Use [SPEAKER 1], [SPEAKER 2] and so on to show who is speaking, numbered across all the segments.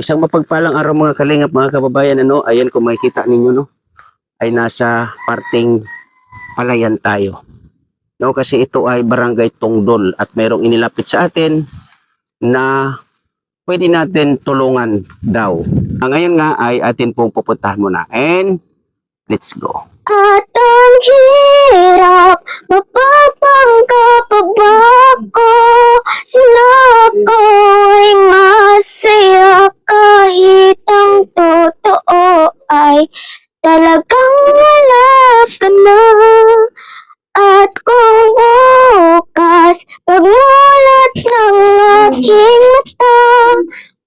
[SPEAKER 1] Isang mapagpalang araw mga kalingap, mga kababayan, ayan kung makikita ninyo, ay nasa parting palayan tayo. Kasi ito ay Barangay Tongdol at mayroong inilapit sa atin na pwede natin tulungan daw. Ngayon nga ay atin pong pupuntahan muna and let's go.
[SPEAKER 2] At ang hirap, mapapangkap ba ko na ako'y masaya kahit ang totoo ay talagang wala ka na. At kung bukas pagmulat ng aking mata,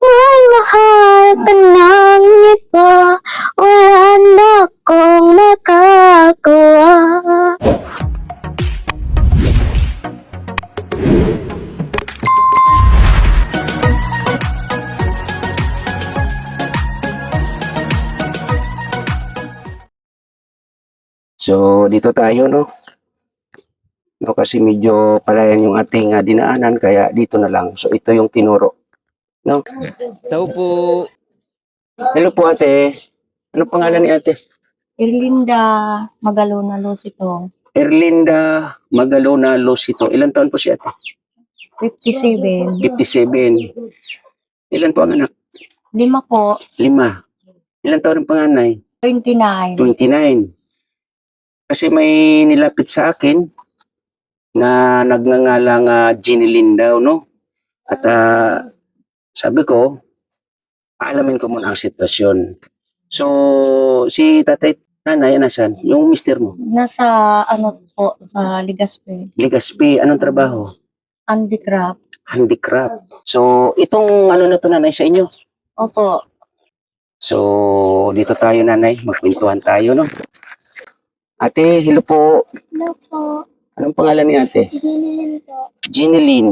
[SPEAKER 2] may mahal ka ng iba, wala na akong makagawa.
[SPEAKER 1] So dito tayo, kasi medyo palayan yung ating dinaanan, kaya dito na lang. So ito yung tinuro.
[SPEAKER 3] Tao po.
[SPEAKER 1] Hello po ate. Ano pangalan ni ate?
[SPEAKER 2] Erlinda Magalona Losito,
[SPEAKER 1] Erlinda Magalona Losito. Ilan taon po si ate?
[SPEAKER 2] 57.
[SPEAKER 1] 57. Ilan po ang anak?
[SPEAKER 2] 5 po,
[SPEAKER 1] 5. Ilan taon ang panganay?
[SPEAKER 2] 29.
[SPEAKER 1] 29. Kasi may nilapit sa akin na nagngangalang Ginilyn daw, At sabi ko, alamin ko muna ang sitwasyon. So, si tatay, nanay, nasan? Yung mister mo?
[SPEAKER 2] Nasa po, sa Legazpi,
[SPEAKER 1] Legazpi, anong trabaho?
[SPEAKER 2] handicraft.
[SPEAKER 1] Handicraft. So, itong na to nanay sa inyo?
[SPEAKER 2] Opo,
[SPEAKER 1] So, dito tayo nanay, magkwentuhan tayo, Ate, hello po.
[SPEAKER 2] hello po,
[SPEAKER 1] Anong pangalan ni ate?
[SPEAKER 2] Ginilin po.
[SPEAKER 1] Ginilyn.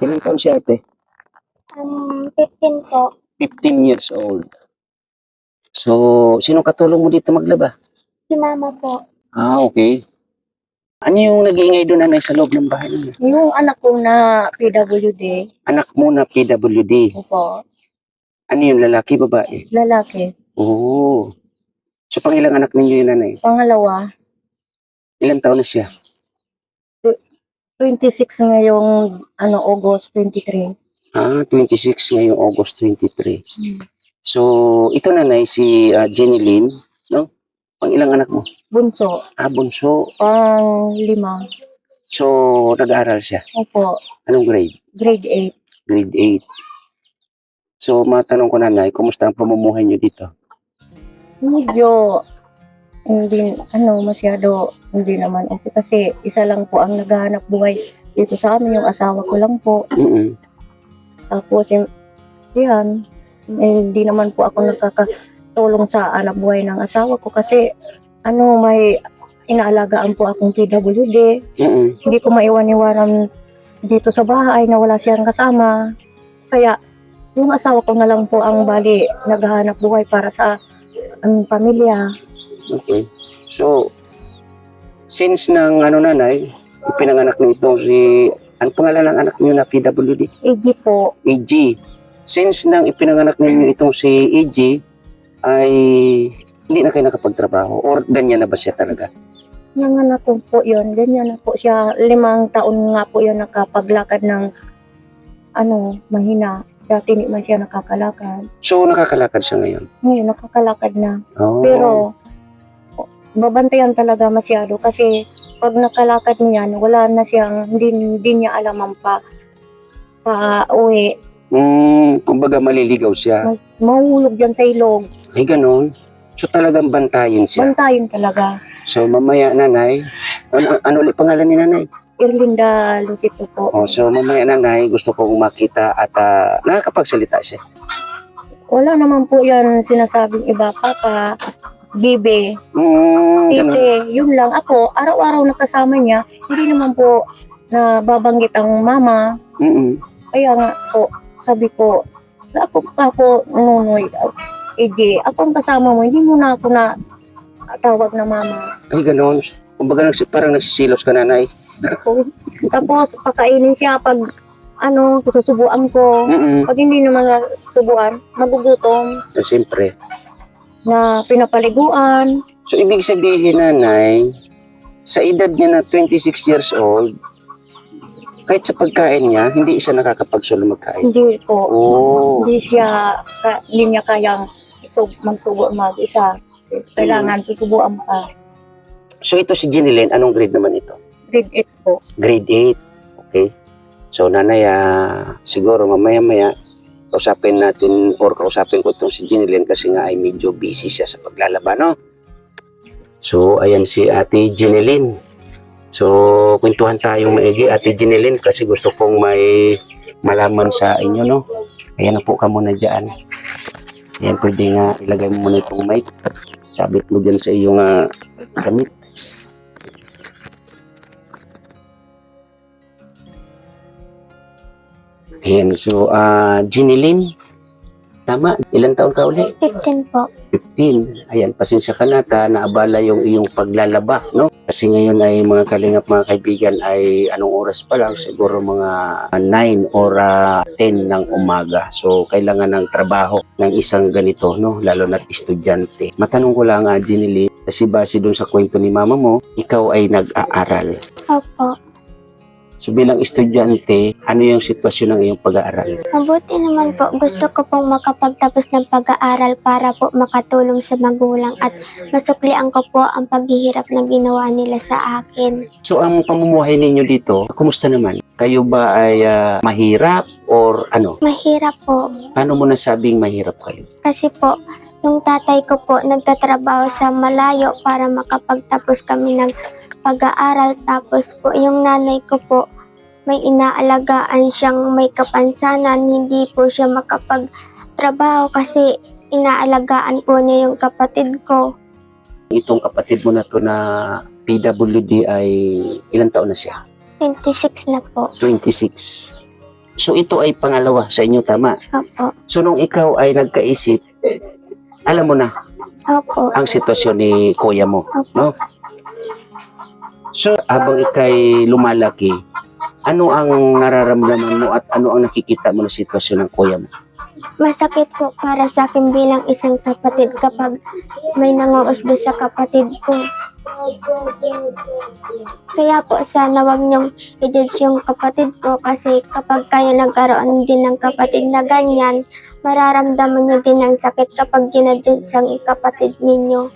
[SPEAKER 1] Ilan taon si ate?
[SPEAKER 2] 15 po,
[SPEAKER 1] 15 years old. So, sino katulong mo dito maglaba?
[SPEAKER 2] si mama po.
[SPEAKER 1] Okay. Ano yung nag-iingay doon nanay sa loob ng bahay niyo?
[SPEAKER 2] Yung anak ko na PWD,
[SPEAKER 1] Anak mo na PWD.
[SPEAKER 2] opo,
[SPEAKER 1] Ano yung lalaki, babae?
[SPEAKER 2] lalaki.
[SPEAKER 1] Oo. So, pangilang anak ninyo yun nanay?
[SPEAKER 2] Pangalawa,
[SPEAKER 1] Ilan taon na siya?
[SPEAKER 2] 26 ngayong August 23.
[SPEAKER 1] 26 ngayong August 23. So, ito nanay, si Jenilyn, Pangilang anak mo?
[SPEAKER 2] Bunso,
[SPEAKER 1] Bunso.
[SPEAKER 2] pang-5.
[SPEAKER 1] So, nag-aaral siya.
[SPEAKER 2] Opo,
[SPEAKER 1] Anong grade?
[SPEAKER 2] grade 8.
[SPEAKER 1] Grade 8. So, matanong ko nanay, kumusta ang pamumuhay niyo dito?
[SPEAKER 2] Medyo hindi masyado, hindi naman okay kasi isa lang po ang naghahanap buhay dito sa amin, yung asawa ko lang po.
[SPEAKER 1] Mm-mm.
[SPEAKER 2] Tapos yan, hindi naman po ako nakakatulong sa anak buhay ng asawa ko kasi may inaalagaan po akong PWD.
[SPEAKER 1] Mm-mm.
[SPEAKER 2] Hindi ko maiwan-iwanan dito sa bahay na wala siyang kasama. Kaya yung asawa ko na lang po ang bali naghahanap buhay para sa pamilya.
[SPEAKER 1] Okay. So, since nang nanay, ipinanganak nito si, ano pangalan ng anak niyo na PWD?
[SPEAKER 2] EG po.
[SPEAKER 1] EG. Since nang ipinanganak ninyo itong si EG, ay hindi na kayo nakapagtrabaho? Or ganyan na ba siya talaga?
[SPEAKER 2] Nanganak ko po yun. Ganyan na po siya. 5 taon nga po yun nakapaglakad ng mahina. Dati hindi man siya nakakalakad.
[SPEAKER 1] So, nakakalakad siya ngayon?
[SPEAKER 2] Ngayon, nakakalakad na.
[SPEAKER 1] Oh.
[SPEAKER 2] Pero, babantayan talaga masyado kasi pag nakalakad niyan, wala na siyang, hindi niya alam ang pa-uwi.
[SPEAKER 1] Kumbaga maliligaw siya.
[SPEAKER 2] Mahulog dyan sa ilog.
[SPEAKER 1] Ay, ganun. So, talagang bantayin siya.
[SPEAKER 2] Bantayan talaga.
[SPEAKER 1] So, mamaya, nanay, ano ulit pangalan ni nanay?
[SPEAKER 2] Erlinda Lucito po.
[SPEAKER 1] So, mamaya, nanay, gusto kong makita at nakakapagsalita siya.
[SPEAKER 2] Wala naman po yan sinasabing iba, Papa, Bibe,
[SPEAKER 1] Ganun.
[SPEAKER 2] Tite, yun lang. Ako, araw-araw nakasama niya, hindi naman po nababanggit ang mama.
[SPEAKER 1] Mm-mm.
[SPEAKER 2] Kaya nga po, sabi ko, ako, Nunoy, EJ, ako ang kasama mo, hindi mo na ako na tawag na mama.
[SPEAKER 1] Ay, ganun. Kumbaga, parang nagsisilos ka, nanay.
[SPEAKER 2] Tapos, pakainin siya pag susubuan ko.
[SPEAKER 1] Mm-mm.
[SPEAKER 2] Pag hindi naman susubuan, magugutom
[SPEAKER 1] So, siyempre.
[SPEAKER 2] na pinapaliguan.
[SPEAKER 1] So, ibig sabihin, nanay, sa edad niya na 26 years old, kahit sa pagkain niya, hindi siya nakakapagsulo magkain.
[SPEAKER 2] Hindi po.
[SPEAKER 1] Oh.
[SPEAKER 2] Hindi niya kayang magsubo mag-isa. Kailangan susubuan pa.
[SPEAKER 1] So, ito si Jeneline, anong grade naman ito?
[SPEAKER 2] Grade 8 po.
[SPEAKER 1] Grade 8. Okay. So, nanay, siguro mamaya-maya, kausapin ko itong si Jeneline kasi nga ay medyo busy siya sa paglalaba, no? So, ayan si Ate Jeneline. So, kwentuhan tayong maigi, Ate Jeneline, kasi gusto kong may malaman sa inyo, no? Ayan na po ka muna dyan. Ayan, pwede nga ilagay mo muna itong mic. Sabit mo dyan sa iyong gamit. Ayan, so, Jeneline, tama, ilang taon ka ulit?
[SPEAKER 2] 15 po.
[SPEAKER 1] 15. Ayan, pasensya ka na naabala yung iyong paglalaba, no? Kasi ngayon ay mga kalingap, mga kaibigan, ay anong oras pa lang? Siguro mga 9 or 10 ng umaga. So, kailangan ng trabaho ng isang ganito, no? Lalo na't estudyante. Matanong ko lang, Jeneline, kasi base dun sa kwento ni mama mo, ikaw ay nag-aaral.
[SPEAKER 2] Opo.
[SPEAKER 1] So, bilang estudyante, ano yung sitwasyon ng iyong pag-aaral?
[SPEAKER 4] Mabuti naman po. Gusto ko pong makapagtapos ng pag-aaral para po makatulong sa magulang at masuklian ko po ang paghihirap na ginawa nila sa akin.
[SPEAKER 1] So, ang pamumuhay ninyo dito, kumusta naman? Kayo ba ay mahirap or ano?
[SPEAKER 4] Mahirap po
[SPEAKER 1] Paano mo nasabing mahirap kayo?
[SPEAKER 4] kasi po yung tatay ko po nagtatrabaho sa malayo para makapagtapos kami ng pag-aaral. Tapos po yung nanay ko po may inaalagaan siyang may kapansanan. Hindi po siya makapagtrabaho kasi inaalagaan po niya yung kapatid ko.
[SPEAKER 1] Itong kapatid mo na to na PWD ay ilang taon na siya?
[SPEAKER 4] 26 na po.
[SPEAKER 1] 26. So, ito ay pangalawa sa inyo, tama?
[SPEAKER 4] Opo.
[SPEAKER 1] So, nung ikaw ay nagkaisip, alam mo na
[SPEAKER 4] Opo.
[SPEAKER 1] ang sitwasyon ni kuya mo, no? So, habang ikay lumalaki, ano ang nararamdaman mo at ano ang nakikita mo na sitwasyon ng kuya mo?
[SPEAKER 4] Masakit po para sa akin bilang isang kapatid kapag may nanguusga sa kapatid ko. Kaya po sana wag niyong i-judge yung kapatid ko kasi kapag kayo nagkaroon din ng kapatid na ganyan, mararamdaman niyo din ang sakit kapag ginadjudge ang kapatid ninyo.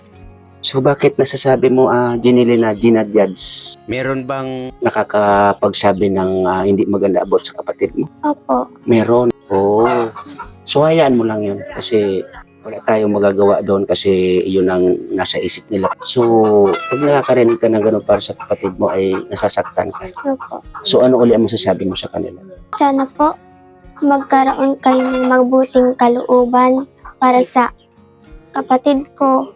[SPEAKER 1] So, bakit nasasabi mo, Jeneline, na ginadjudge? Meron bang nakakapagsabi ng hindi maganda about sa kapatid mo?
[SPEAKER 4] Opo.
[SPEAKER 1] Meron. Oh. So, hayaan mo lang yun. Kasi wala tayong magagawa doon kasi yun ang nasa isip nila. So, pag nakakarinig ka ng gano'n para sa kapatid mo ay nasasaktan ka.
[SPEAKER 4] Opo.
[SPEAKER 1] So, ano uli ang masasabi mo sa kanila?
[SPEAKER 4] Sana po magkaroon kayo ng mabuting kalooban para sa kapatid ko.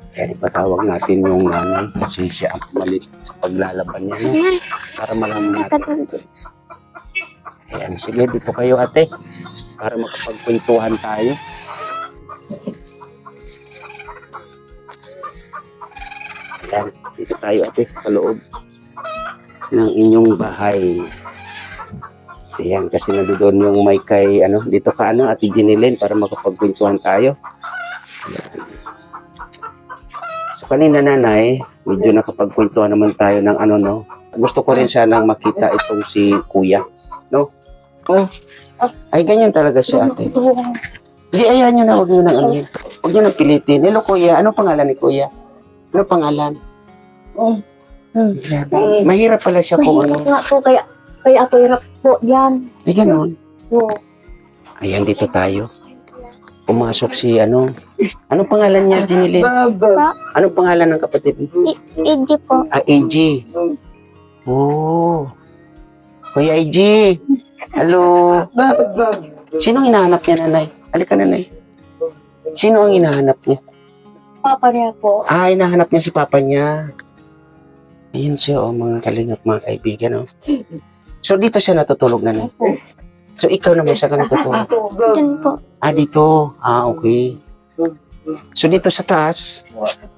[SPEAKER 1] Kaya ipatawag natin yung nanay kasi siya ang pumalit sa paglalaban niya. No? Para malaman natin. Ayan, sige, dito kayo ate. Para makapagkwentuhan tayo. Ayan, dito tayo ate, sa loob ng inyong bahay. Ayan, kasi nandoon yung may kay, dito ka Ate Jeneline, para makapagkwentuhan tayo. Ayan. So kanina nanay, medyo nakapagkwentuhan naman tayo ng no. Gusto ko rin sanang makita itong si kuya, no? Oh, ay ganyan talaga siya ate. Hindi, ayan nyo na, huwag nyo nang anuhin. Huwag nyo nang pilitin. Hello kuya, ano pangalan ni kuya? Ano pangalan? Mahirap pala siya kung
[SPEAKER 2] Mahirap nga po, kaya ako hirap po yan.
[SPEAKER 1] Ay ganun.
[SPEAKER 2] Oo.
[SPEAKER 1] Ayan, dito tayo. Pumasok si anong pangalan niya, Jeneline? Anong pangalan ng kapatid mo?
[SPEAKER 4] EG po.
[SPEAKER 1] AG. Oh. Kuya AG. Hello. Sino hinahanap niya, nanay? Halika, nanay. Sino ang hinahanap niya?
[SPEAKER 2] Papa niya po.
[SPEAKER 1] Hinahanap niya si papa niya. Ayun siya, mga kalingap, mga kaibigan, So, dito siya natutulog, nanay.
[SPEAKER 2] Opo.
[SPEAKER 1] So, ikaw naman siya ka natutulog.
[SPEAKER 4] Dun po.
[SPEAKER 1] Dito. Okay. So, dito sa taas,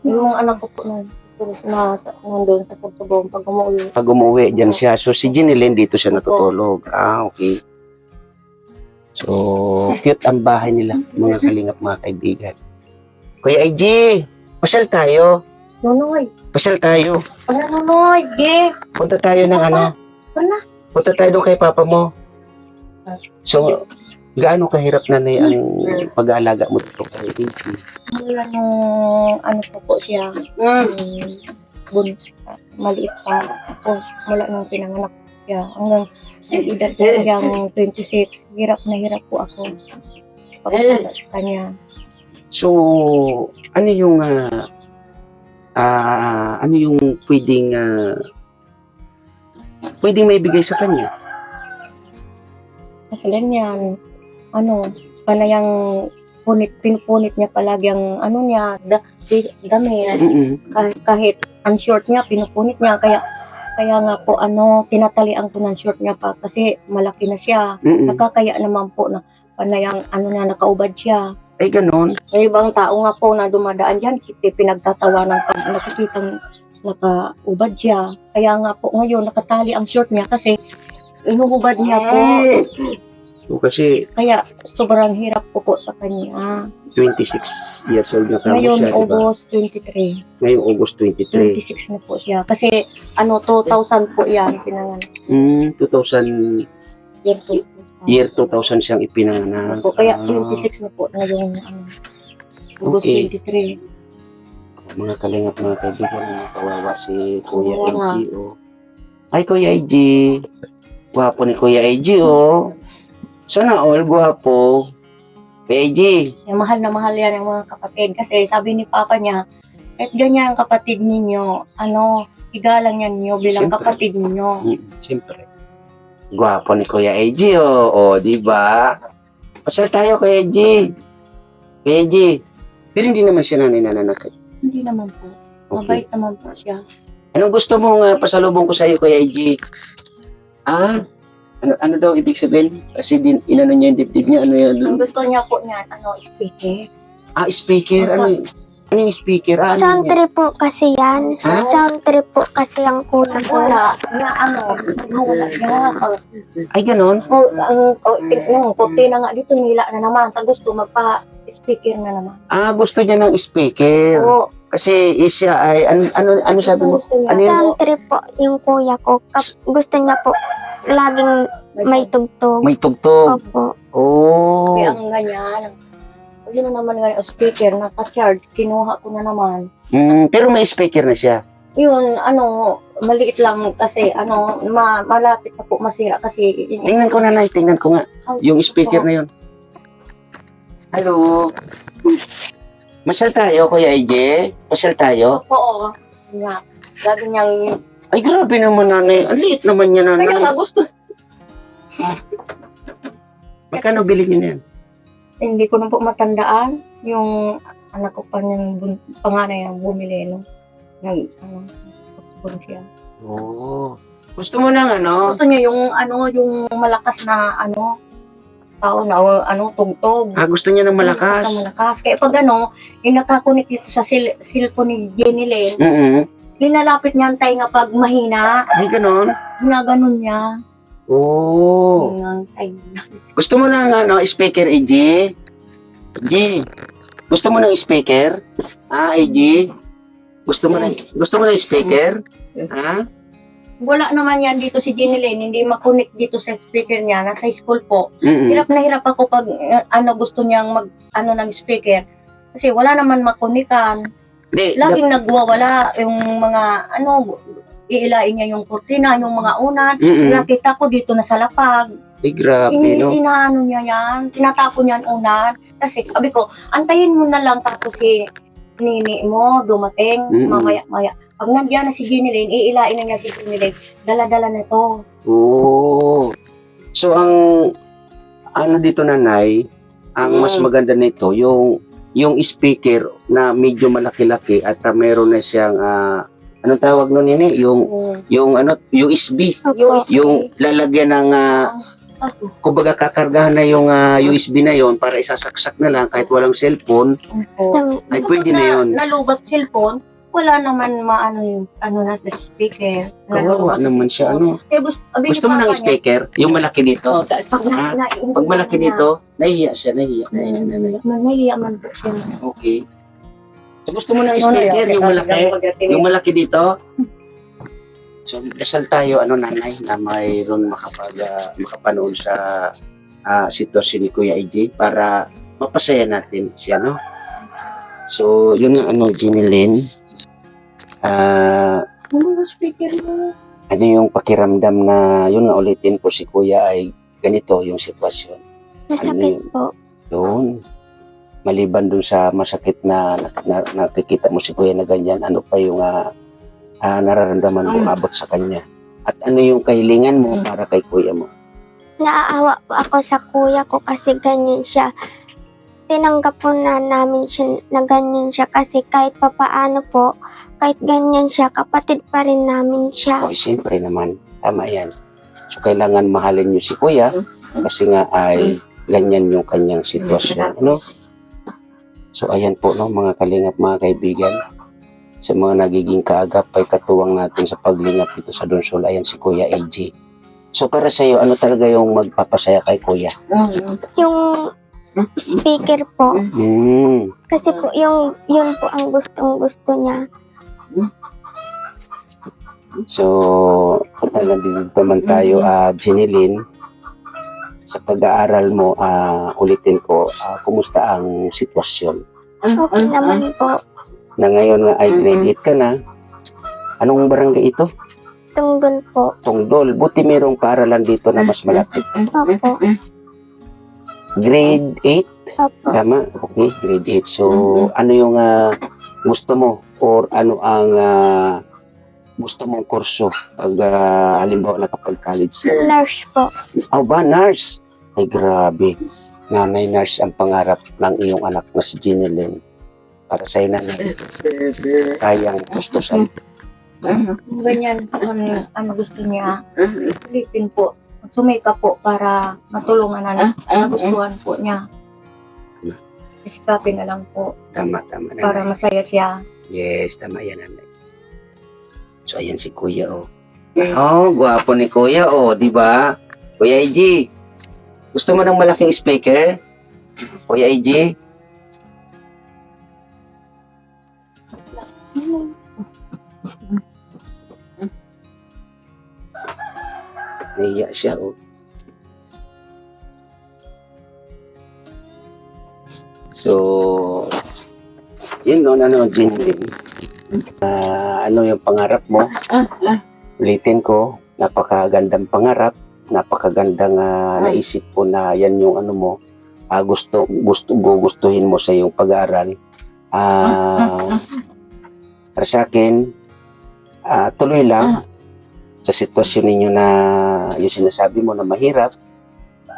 [SPEAKER 2] Yung anak ko po nun. nandun sa Portugal pag umuwi.
[SPEAKER 1] Pag umuwi, dyan siya. So, si Jeneline dito siya natutulog. Ah, okay. So, cute ang bahay nila, mga kalingap, mga kaibigan. Kuya IG, pasyal tayo.
[SPEAKER 2] Nunoy,
[SPEAKER 1] Pasyal tayo.
[SPEAKER 2] ano Nunoy, ge,
[SPEAKER 1] Punta tayo ng ano.
[SPEAKER 2] Ano?
[SPEAKER 1] Punta tayo doon kay papa mo. So, gaano kahirap na ang pag-aalaga mo dito kay IG?
[SPEAKER 2] mula nung ano po siya, maliit pa. Tapos mula nung pinanganak siya, hanggang may edad na siyang 26, hirap na hirap po ako pagkakala sa kanya.
[SPEAKER 1] So, ano yung pwedeng maibigay sa kanya?
[SPEAKER 2] Kasi ganyan, panayang pinupunit niya palagi ang damit. Kahit ang short niya, pinupunit niya. Kaya nga po, tinatalian ko ng short niya pa kasi malaki na siya. Nakakaya naman po na panayang nakaubad siya.
[SPEAKER 1] Ay, ganon.
[SPEAKER 2] May ibang tao nga po na dumadaan dyan, pinagtatawanan pag nakikitang nakaubad siya. Kaya nga po ngayon, nakatali ang short niya kasi inuhubad niya po.
[SPEAKER 1] So, kasi
[SPEAKER 2] Kaya sobrang hirap po sa kanya.
[SPEAKER 1] 26 years old na kamo
[SPEAKER 2] Ngayon,
[SPEAKER 1] siya, diba?
[SPEAKER 2] August 23.
[SPEAKER 1] Ngayong August 23.
[SPEAKER 2] 26 na po siya. Kasi 2000 po yan, pinanganak.
[SPEAKER 1] 2000, year 2000 siyang ipinanganak.
[SPEAKER 2] Po, kaya 26 na po ngayong August
[SPEAKER 1] Okay.
[SPEAKER 2] 23.
[SPEAKER 1] Mga kalingap, mga kaibigan, mga kawawa si Kuya
[SPEAKER 2] Kawawa.
[SPEAKER 1] IG. Oh. Ay, Kuya IG. Gwapo ni Kuya IG, oh. Sana all gwapo. Kuya IG.
[SPEAKER 2] Mahal na mahal yan ang mga kapatid. Kasi sabi ni Papa niya, kahit ganyan ang kapatid ninyo, igalang yan niyo bilang
[SPEAKER 1] Siyempre.
[SPEAKER 2] kapatid ninyo.
[SPEAKER 1] Siyempre. Gwapo ni Kuya IG, oh. Oh, di ba? Pasal tayo, Kuya IG. Kuya IG. Pero hindi naman siya nananakit.
[SPEAKER 2] Hindi naman po. Mabait naman po siya.
[SPEAKER 1] Anong gusto mong pasalubong ko sa iyo, Kuya IG? Ano daw ibig sabihin? Kasi inano niya yung dibdib niya, ano yan?
[SPEAKER 2] Ang gusto niya po niyan, speaker.
[SPEAKER 1] Speaker. Ano yung speaker? Ano
[SPEAKER 4] Sound
[SPEAKER 1] yan?
[SPEAKER 4] trip po kasi yan.
[SPEAKER 1] Ha?
[SPEAKER 4] Sound trip po kasi ang kulang ko.
[SPEAKER 2] Wala. Wala siya.
[SPEAKER 1] Ay, ganon?
[SPEAKER 2] Nung puti na nga dito, nila na naman. Pag gusto, magpa-speaker na naman.
[SPEAKER 1] Gusto niya ng speaker.
[SPEAKER 2] Oo.
[SPEAKER 1] Kasi siya ay, ano sabi mo?
[SPEAKER 2] Gusto niya.
[SPEAKER 1] Ano yun?
[SPEAKER 4] Sound trip po yung kuya ko. Gusto niya po laging may tugtog.
[SPEAKER 1] May tugtog.
[SPEAKER 4] Opo.
[SPEAKER 1] Oh.
[SPEAKER 2] Kaya ang ganyan. Yun na naman nga, speaker, naka-charge, kinuha ko na naman.
[SPEAKER 1] Pero may speaker na siya.
[SPEAKER 2] Yun, maliit lang kasi, malapit na po masira kasi.
[SPEAKER 1] Tingnan ko na, Nay. Tingnan ko nga. Yung speaker na yun. Hello. Masyal tayo, Kuya IG. Masyal tayo.
[SPEAKER 2] Oo. Nga. Lagi niyang,
[SPEAKER 1] Ay, grabe naman, nanay. Ang liit naman niya, nanay.
[SPEAKER 2] kaya nga gusto.
[SPEAKER 1] Magkano bili niyo na yan?
[SPEAKER 2] Hindi ko na po matandaan yung anak ko pa niyang panganay ang bumili, no? Siya.
[SPEAKER 1] Oo. Gusto mo ng ano?
[SPEAKER 2] Gusto niya yung, yung malakas na, tao na, tugtog.
[SPEAKER 1] Gusto niya ng
[SPEAKER 2] Sa
[SPEAKER 1] malakas.
[SPEAKER 2] malakas. Kaya pag inakakunik dito sa cellphone ni Jenny Lynn, linalapit niya ang tainga pag mahina.
[SPEAKER 1] Ay, ganon.
[SPEAKER 2] Ginaganon niya.
[SPEAKER 1] Oo.
[SPEAKER 2] Ang tainga.
[SPEAKER 1] Gusto mo ng speaker, AJ? AJ, gusto mo ng speaker? AJ? Gusto mo ng speaker? Ha?
[SPEAKER 2] Wala naman yan dito si Jenny Lynn. Hindi makunik dito sa speaker niya. Nasa school po.
[SPEAKER 1] Mm-mm.
[SPEAKER 2] Hirap na hirap ako pag gusto niyang ng speaker. Kasi wala naman makunikan.
[SPEAKER 1] Di,
[SPEAKER 2] Laging nagwawala yung mga iilain niya yung kurtina, yung mga unan. Nakita ko dito na sa lapag.
[SPEAKER 1] Ay, grabe, no?
[SPEAKER 2] Inaano niya yan. Tinatapon niya ang unan. Kasi sabi ko, antayin mo na lang tapos si nini mo dumating. Mamaya-maya. Pag nandiyan na si Jenny Lynn, iilain na niya si Jenny Lynn. Dala-dala na ito.
[SPEAKER 1] Oo. So, ang dito, nanay, ang mas maganda nito, yung speaker na medyo malaki-laki at meron na siyang anong tawag nun nini? Yung USB. Yung lalagyan ng kumbaga kakargahan na yung USB na yon para isasaksak na lang kahit walang cellphone, ay pwede na yon.
[SPEAKER 2] Nalubat cellphone, Wala naman maano yung ano na sa speaker.
[SPEAKER 1] Kawawa naman siya, ano.
[SPEAKER 2] Eh,
[SPEAKER 1] Gusto mo ng speaker? Yung malaki dito?
[SPEAKER 2] Pag
[SPEAKER 1] Pag malaki dito, nahihiya siya, nahihiya.
[SPEAKER 2] Nahihiya man po siya.
[SPEAKER 1] Okay. So, gusto mo ng speaker, yung malaki? Yung malaki dito? So, dasal tayo, nanay, na mayroon makapanood sa sitwasyon ni Kuya AJ para mapasaya natin siya, no? So, yun nga, Ginilyn,
[SPEAKER 2] Ano yung speaker mo?
[SPEAKER 1] ano yung pakiramdam na, yun nga ulitin po si Kuya ay ganito yung sitwasyon.
[SPEAKER 4] Masakit po.
[SPEAKER 1] Yun. Maliban dun sa masakit na nakikita mo si Kuya na ganyan, ano pa yung nararamdaman mo abot sa kanya? At ano yung kahilingan mo para kay Kuya mo?
[SPEAKER 4] Naaawa po ako sa kuya ko kasi ganyan siya. Tinanggap po na namin siya na ganyan siya kasi kahit papaano po, kahit ganyan siya, kapatid pa rin namin siya.
[SPEAKER 1] O, siyempre naman, tama yan. So, kailangan mahalin niyo si Kuya kasi nga ay ganyan yung kanyang sitwasyon, no? So, ayan po, no, mga kalingap, mga kaibigan. Sa mga nagiging kaagap ay katuwang natin sa paglingap dito sa Donsol, ayan si Kuya AJ. So, para sa iyo, ano talaga yung magpapasaya kay Kuya?
[SPEAKER 4] Yung speaker po, kasi po yun po ang gustong-gusto niya.
[SPEAKER 1] So, punta lang dito naman tayo, Jinilyn. Sa pag-aaral mo, ulitin ko, kumusta ang sitwasyon?
[SPEAKER 4] Okay naman po.
[SPEAKER 1] Na ngayon nga ay grade 8 ka na. Anong barangay ito?
[SPEAKER 4] Tunggol po.
[SPEAKER 1] Tungdol. Buti mayroong paaralan dito na mas malapit.
[SPEAKER 4] Opo.
[SPEAKER 1] Grade 8?
[SPEAKER 4] Opo.
[SPEAKER 1] Tama? Okay, grade 8. So, ano yung gusto mo? Or ano ang gusto mong kurso pag halimbawa nakapag-college ka?
[SPEAKER 4] Nurse po.
[SPEAKER 1] Oh, ba? Nurse? Ay, grabe. Nanay nurse ang pangarap ng iyong anak na si Jinilyn. Para sa'yo na kayang gusto sa
[SPEAKER 2] Kung ganyan ano gusto niya, ulitin po. Sumika po para matulungan na nagustuhan po niya. Isikapin na lang po
[SPEAKER 1] tama na.
[SPEAKER 2] para masaya siya.
[SPEAKER 1] Yes, tama yan, nanay. So, ayan si Kuya, oh. Oh, gwapo ni Kuya, oh, di ba? Kuya AJ, gusto mo ng malaking speaker? Kuya AJ? Naiya siya, oh. So, yun, no, Jinilyn. Ano yung pangarap mo? Ulitin ko, napakagandang pangarap, napakagandang naisip ko na yan yung ano mo, gustuhin mo sa iyong pag-aaral. Para sa akin, tuloy lang sa sitwasyon ninyo na yung sinasabi mo na mahirap,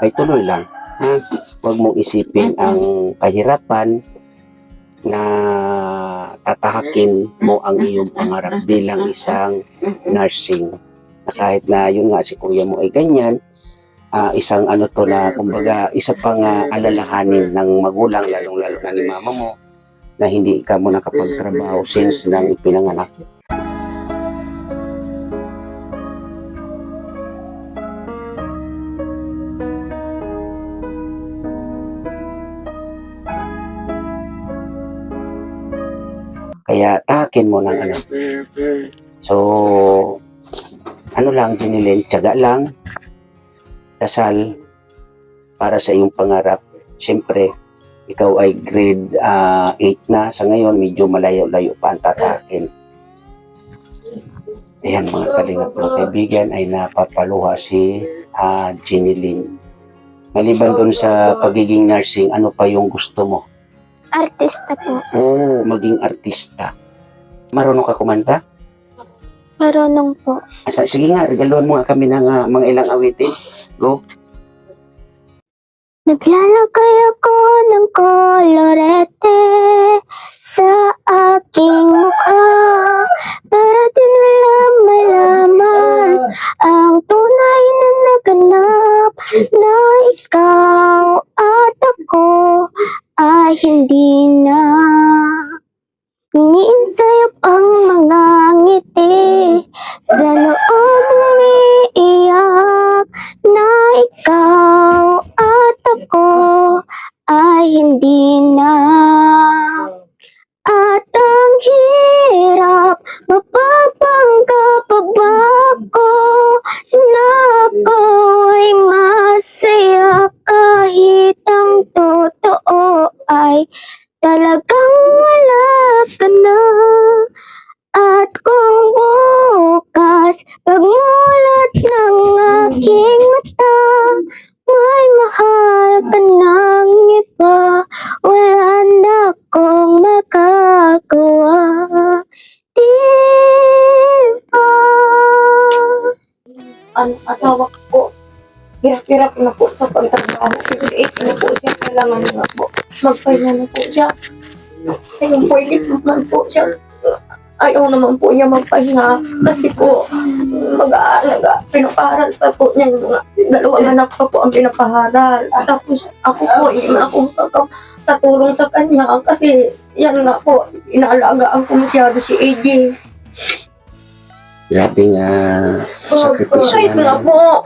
[SPEAKER 1] ay tuloy lang. Huwag mong isipin ang kahirapan na tatahakin mo ang iyong pangarap bilang isang nursing. Na kahit na yun nga si Kuya mo ay ganyan, isang ano to na kumbaga isa pang alalahanin ng magulang lalong-lalo na ni mama mo na hindi ka mo nakapagtrabaho since nang ipinanganak. Kaya tahakin mo ng ano. So, ano lang, Jinilyn, tiyaga lang, dasal para sa iyong pangarap. Siyempre, ikaw ay grade 8 na. Sa ngayon, medyo malayo-layo pa ang tatahakin. Ayan, mga kalingap ng kaibigan, ay napapaluha si Jinilyn. Maliban dun sa pagiging nursing, ano pa yung gusto mo?
[SPEAKER 4] Artista po.
[SPEAKER 1] Oo, maging artista. Marunong ka kumanta?
[SPEAKER 4] Marunong po.
[SPEAKER 1] Sige nga, regaluhan mo nga kami ng mga ilang awitin. Go.
[SPEAKER 4] Naglalagay ako ng kolorete sa aking mukha para din nila malaman ang tunay na naganap na ikaw at ako ay hindi na Tingin sa'yo pang mga ngiti, sa loob umiiyak na ikaw at ako ay hindi na. At ang hirap, mapapanggap pa ba ko na ako'y masaya kahit ang totoo ay talagang wala ka na. At kung bukas pagmulat ng aking mata, may mahal ka ng iba, wala na akong magagawa. Diba?
[SPEAKER 2] Ang asawa ko po, hirap-hirap na po sa pagtrabaho. 58 na po siya, kailangan na po. Magpahinga na po siya. Ayun po, hindi naman po siya. Ayaw naman po niya magpahinga kasi po mag-aalaga. Pinapaharal pa po niya yung mga dalawang anak pa po ang pinapaharal. Tapos ako po, hindi na ako katulong sa kanya kasi yan nga po, inaalagaan ko masyado si AJ.
[SPEAKER 1] Grabe nga sakripisyo
[SPEAKER 2] Kahit
[SPEAKER 1] na.
[SPEAKER 2] na po,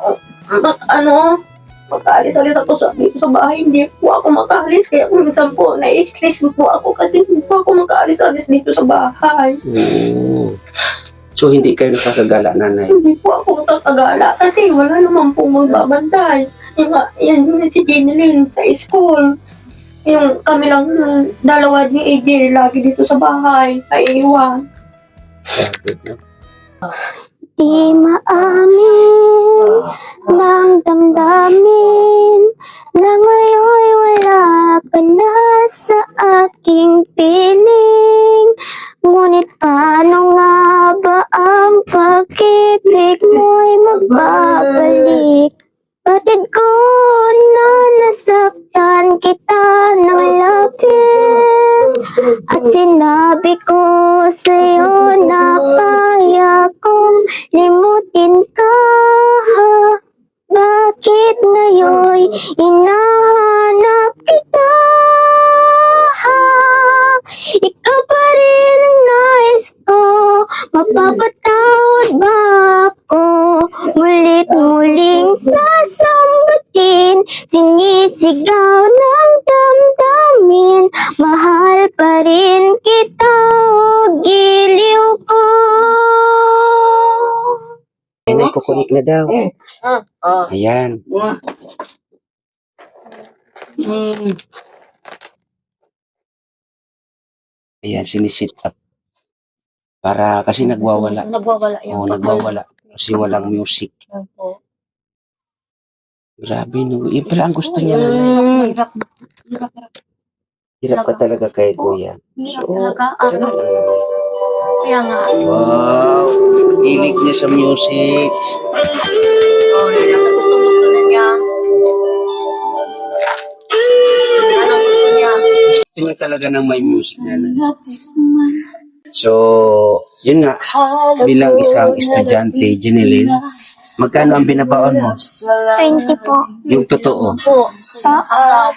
[SPEAKER 2] makaalis-alis ako dito sa bahay, hindi po ako makaalis. Kaya kung minsan po, na-stress po ako kasi hindi po ako makaalis-alis dito sa bahay.
[SPEAKER 1] So, hindi kayo nakakagala, nanay?
[SPEAKER 2] Hindi po ako makakagala kasi wala naman po magbabantay. Yung si Jeneline sa school. Yung kami lang dalawa ni AJ lagi dito sa bahay, naiiwan.
[SPEAKER 1] Grabe, no?
[SPEAKER 4] Di maamin ng damdamin na ngayon'y wala ka na sa aking piling. Ngunit paano nga ba ang pag-ibig mo'y magbabalik? Batid ko na nasaktan kita ng labis, at sinabi ko sa'yo na kaya kong limutin ka. Bakit ngayon'y hinahanap kita? Ikaw pa rin ang nais ko, mapapatawad ba ako? Mulit muling sasambatin, sinisigaw ng damdamin, mahal pa rin kita, o giliw ko.
[SPEAKER 1] Nanay, kukunik na daw. Ayan. Ayan, sinisit up. Para, kasi nagwawala.
[SPEAKER 2] Nagwawala yan.
[SPEAKER 1] Oo, nagwawala. Kasi walang music.
[SPEAKER 2] Yan po.
[SPEAKER 1] Grabe, no? Yun pala ang gusto niya, nanay.
[SPEAKER 2] Hirap.
[SPEAKER 1] Hirap ka talaga kay kuya.
[SPEAKER 2] Hirap
[SPEAKER 1] So,
[SPEAKER 2] talaga.
[SPEAKER 1] tsaka lang, nanay.
[SPEAKER 2] Kaya nga.
[SPEAKER 1] Wow! Hilig niya sa music.
[SPEAKER 2] Oh, hirap na gusto na niya. Anong gusto niya?
[SPEAKER 1] Gusto niya talaga ng may music, nanay. So, yun nga, bilang isang estudyante, Jeneline, magkano ang binabaon mo?
[SPEAKER 4] 20 po.
[SPEAKER 1] Yung totoo.
[SPEAKER 2] Po,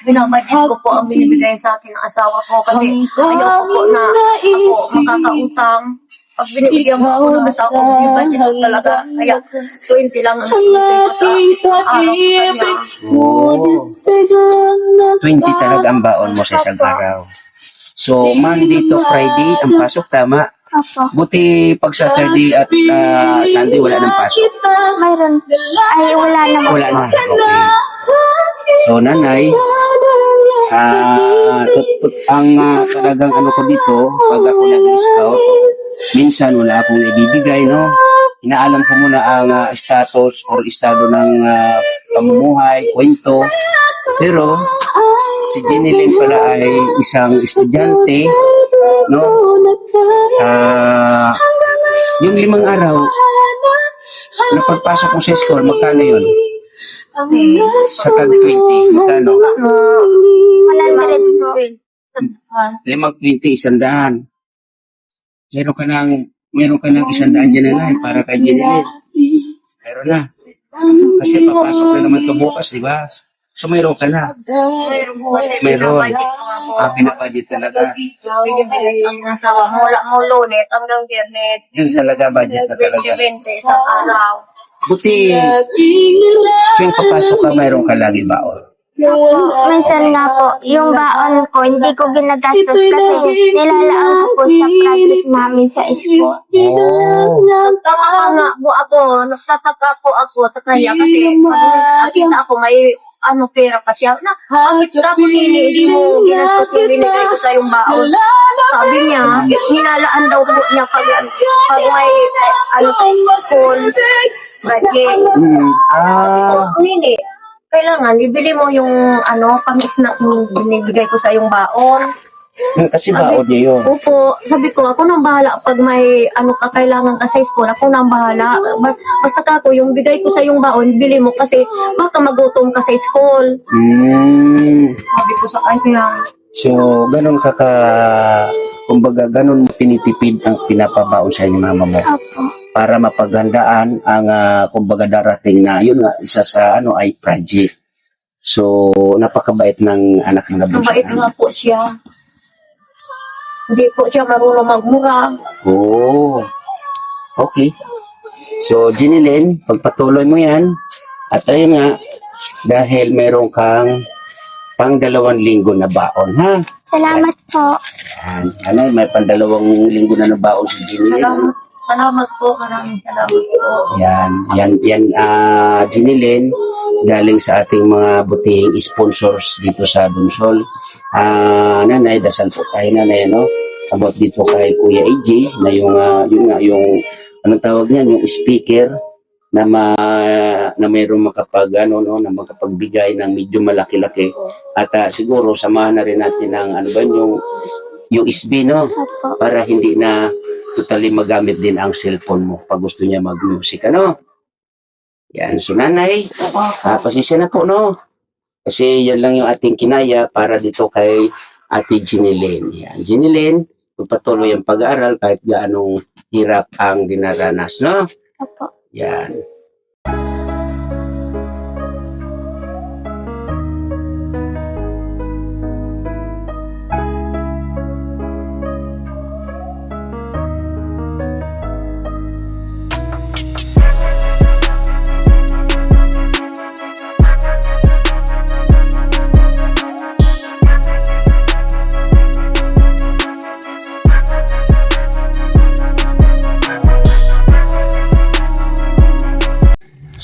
[SPEAKER 2] binabudget ko po ang binibigay sa akin ng asawa ko kasi ayoko po na ako makakautang. Pag binibigyan mo ako ng asawa ko, binibudget ko talaga. Kaya 20 lang ang binibigay ko sa araw ko kanya.
[SPEAKER 1] Oh. 20 talaga ang baon mo sa isang araw. So, Monday to Friday, ang pasok, tama?
[SPEAKER 4] Opo.
[SPEAKER 1] Buti pag Saturday at Sunday, wala nang pasok.
[SPEAKER 4] Mayroon. Ay, wala naman.
[SPEAKER 1] Wala na. Okay. So, nanay, ang talagang ano ko dito, pag ako nag-scout, minsan wala akong ibibigay, no? Inaalam ko muna ang status or estado ng pamumuhay, kwento. Pero, si Jeneline pala ay isang estudyante, no? Yung 5 araw na pagpasok mo sa school, magkano yun? Sa tag 20, magkano?
[SPEAKER 4] 100 po.
[SPEAKER 1] 5-20, 100. Meron ka ng 100 dyan na para kay Jeneline. Meron na. Kasi papasok na naman ito bukas, di ba? So mayroon ka na.
[SPEAKER 2] Mayroon po kasi
[SPEAKER 1] Meron.
[SPEAKER 2] pinabudget ko nga po.
[SPEAKER 1] Pinabudget talaga.
[SPEAKER 2] Binibigay ang asawa mula mo lunet hanggang biyernes.
[SPEAKER 1] Yun talaga, budget na talaga.
[SPEAKER 2] 20-20 isang araw.
[SPEAKER 1] Buti, tuwing papasok ka, mayroon ka lagi baon.
[SPEAKER 4] Minsan nga po, yung baon ko, hindi ko ginagastos kasi nilalaan ko po sa project namin sa school.
[SPEAKER 1] Oh.
[SPEAKER 2] Nagtataka nga po ako, nagtataka po ako sa kanya kasi nakita ako may pera pa siya. Bakit ako hindi mo ginastos yung binigay ko sa yung baon? Sabi niya, nilalaan daw po niya pag may sa school. Budget. Hindi. Kailangan, ibili mo yung pang-snack yung binibigay ko sa yung baon.
[SPEAKER 1] Kasi baon niya yun.
[SPEAKER 2] Opo, sabi ko, ako nang bahala pag may kailangan ka sa school, ako nang bahala. Basta ako, yung bigay ko sa yung baon, bili mo kasi baka magutom ka sa school. Sabi ko sa kanya.
[SPEAKER 1] So, ganun kumbaga, ganun mo tinitipid ang pinapabaon sa inyo mama mo.
[SPEAKER 4] Opo.
[SPEAKER 1] Para mapaghandaan ang kumbaga darating na yun nga isa sa ay project. So napakabait ng anak ng nabunso.
[SPEAKER 2] Mabait nga po siya. Hindi po siya marunong magmura.
[SPEAKER 1] Oh. Okay. So Jinilyn, pagpatuloy mo yan at ayun nga dahil meron kang pang 2 linggo na baon, ha?
[SPEAKER 4] Salamat po.
[SPEAKER 1] Yan. May pang 2 linggo na baon si Jinilyn.
[SPEAKER 2] Salamat po, maraming salamat po.
[SPEAKER 1] Yan, Jinilyn, galing sa ating mga butihing sponsors dito sa Dunsol. Nanay, dasal po tayo nanay, about dito kay Kuya AJ, na yung anong tawag niyan, yung speaker, na mayroong na makapagbigay ng medyo malaki-laki. At siguro, samahan na rin natin ng, yung USB,
[SPEAKER 4] Opo.
[SPEAKER 1] para hindi na totally magamit din ang cellphone mo pag gusto niya mag-music, Yan, so nanay, pasensya na po, Kasi yan lang yung ating kinaya para dito kay Ate Jinilyn. Yan, Jinilyn, magpatuloy ang pag-aaral kahit gaanong hirap ang dinaranas,
[SPEAKER 4] Opo.
[SPEAKER 1] Yan.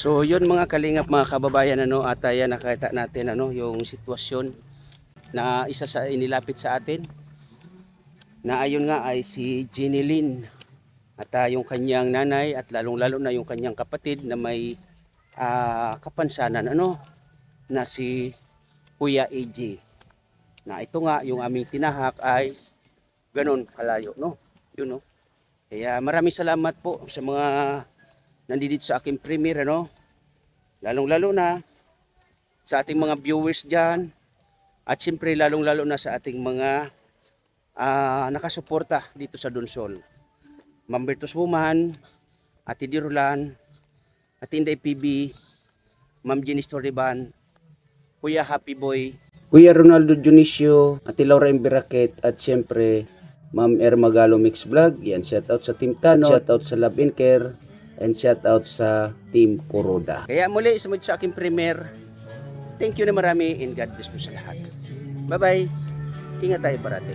[SPEAKER 1] So yun mga kalingap, mga kababayan, at ayan nakita natin yung sitwasyon na isa sa inilapit sa atin na ayun nga ay si Jinilyn at yung kanyang nanay at lalong-lalo na yung kanyang kapatid na may kapansanan na si Kuya AJ. Na ito nga yung aming tinahak ay ganun kalayo, yun. Kaya maraming salamat po sa mga nandito sa aking premiere, lalong-lalo na sa ating mga viewers dyan at siyempre lalong-lalo na sa ating mga nakasuporta dito sa Dunsol. Ma'am Bertos Woman, Ate Dirulan, Ate Inday PB, Ma'am Jenny Storyban, Kuya Happy Boy, Kuya Ronaldo Dionisio, Ate Laura Imbiraket at siyempre Ma'am Ermagalo Mix Vlog. Yan, shout out sa Team Tanot, shout out sa Love and Care, and shout out sa Team Kuroda. Kaya muli, sumunod sa aking premiere. Thank you na marami and God bless po sa lahat. Bye-bye. Ingat tayo parati.